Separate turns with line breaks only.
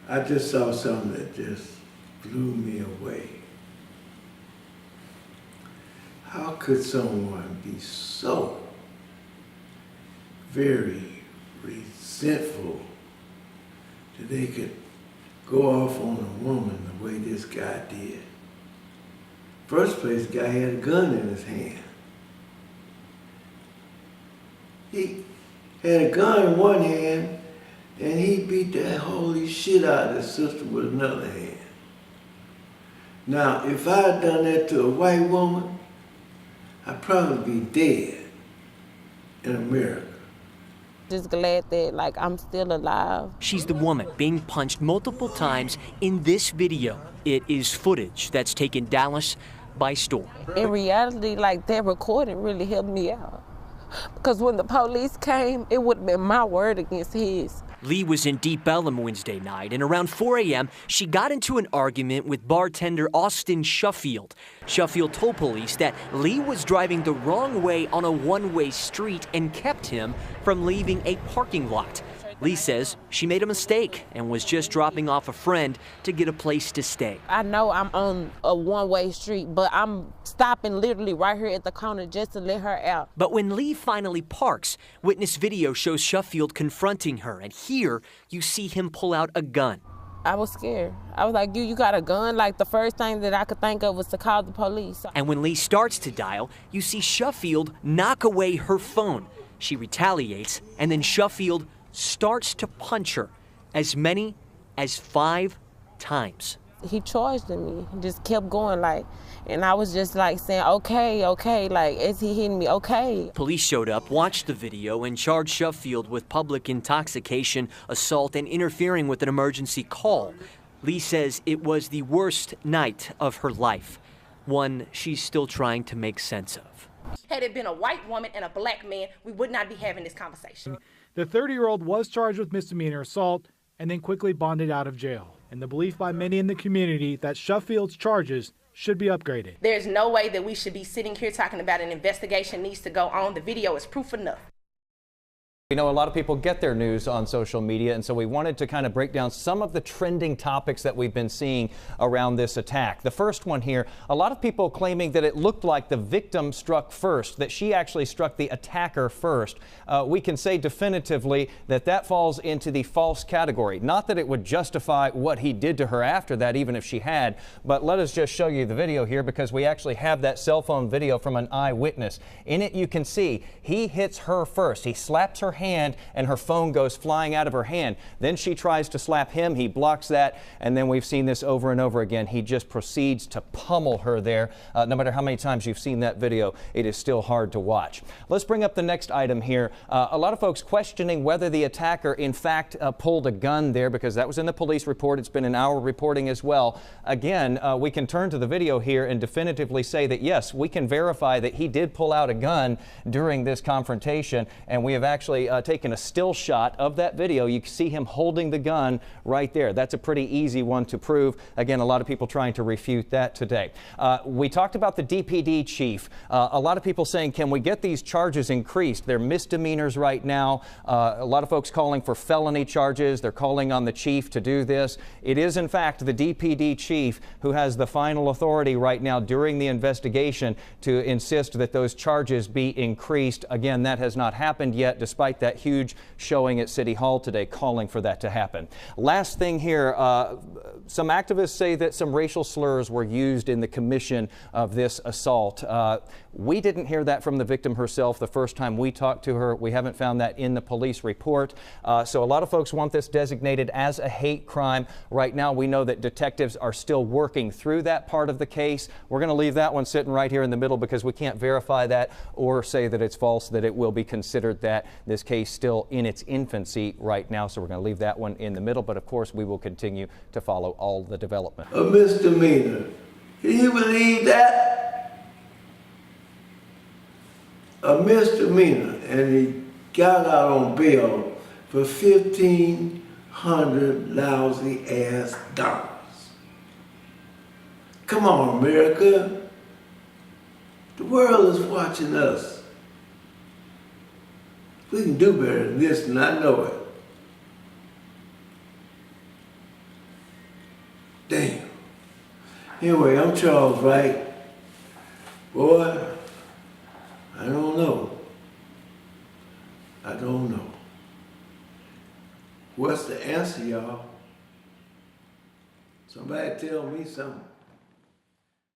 I just saw something that just blew me away. How could someone be so very resentful that they could go off on a woman the way this guy did? First place, the guy had a gun in his hand. He had a gun in one hand, and he beat the holy shit out of his sister with another hand. Now, if I had done that to a white woman, I'd probably be dead in America.
Just glad that, like, I'm still alive.
She's the woman being punched multiple times in this video. It is footage that's taken Dallas by storm.
In reality, like, that recording really helped me out. Because when the police came, it would have been my word against his.
Lee was in Deep Ellum Wednesday night, and around 4 a.m., she got into an argument with bartender Austin Shuffield. Shuffield told police that Lee was driving the wrong way on a one-way street and kept him from leaving a parking lot. Lee says she made a mistake and was just dropping off a friend to get a place to stay.
I know I'm on a one-way street, but I'm stopping literally right here at the corner just to let her out.
But when Lee finally parks, witness video shows Shuffield confronting her, and here you see him pull out a gun.
I was scared. I was like, you got a gun? Like, the first thing that I could think of was to call the police.
And when Lee starts to dial, you see Shuffield knock away her phone. She retaliates, and then Shuffield starts to punch her as many as 5 times.
He charged me, he just kept going, like, and I was just like saying, okay, okay, like, as he hitting me, okay.
Police showed up, watched the video, and charged Shuffield with public intoxication, assault, and interfering with an emergency call. Lee says it was the worst night of her life, one she's still trying to make sense of.
Had it been a white woman and a black man, we would not be having this conversation.
The 30-year-old was charged with misdemeanor assault and then quickly bonded out of jail. And the belief by many in the community that Shuffield's charges should be upgraded.
There's no way that we should be sitting here talking about an investigation needs to go on. The video is proof enough.
You know, a lot of people get their news on social media, and so we wanted to kind of break down some of the trending topics that we've been seeing around this attack. The first one here, a lot of people claiming that it looked like the victim struck first, that she actually struck the attacker first. We can say definitively that that falls into the false category. Not that it would justify what he did to her after that, even if she had, but let us just show you the video here because we actually have that cell phone video from an eyewitness. In it, you can see he hits her first. He slaps her hand and her phone goes flying out of her hand. Then she tries to slap him. He blocks that. And then we've seen this over and over again. He just proceeds to pummel her there. No matter how many times you've seen that video, it is still hard to watch. Let's bring up the next item here. A lot of folks questioning whether the attacker in fact pulled a gun there because that was in the police report. It's been in our reporting as well. Again, we can turn to the video here and definitively say that yes, we can verify that he did pull out a gun during this confrontation, and we have actually taken a still shot of that video. You can see him holding the gun right there. That's a pretty easy one to prove. Again, a lot of people trying to refute that today. We talked about the DPD chief. A lot of people saying, can we get these charges increased? They're misdemeanors right now. A lot of folks calling for felony charges. They're calling on the chief to do this. It is, in fact, the DPD chief who has the final authority right now during the investigation to insist that those charges be increased. Again, that has not happened yet, despite that huge showing at City Hall today calling for that to happen. Last thing here, some activists say that some racial slurs were used in the commission of this assault. We didn't hear that from the victim herself the first time we talked to her. We haven't found that in the police report. So a lot of folks want this designated as a hate crime. Right now, we know that detectives are still working through that part of the case. We're going to leave that one sitting right here in the middle because we can't verify that or say that it's false, that it will be considered that this case still in its infancy right now. So we're going to leave that one in the middle. But of course, we will continue to follow all the development.
A misdemeanor. Can you believe that? A misdemeanor, and he got out on bail for $1,500 lousy ass dollars. Come on, America. The world is watching us. We can do better than this, and I know it. Damn. Anyway, I'm Charles Wright. Boy, I don't know. I don't know. What's the answer, y'all? Somebody tell me something.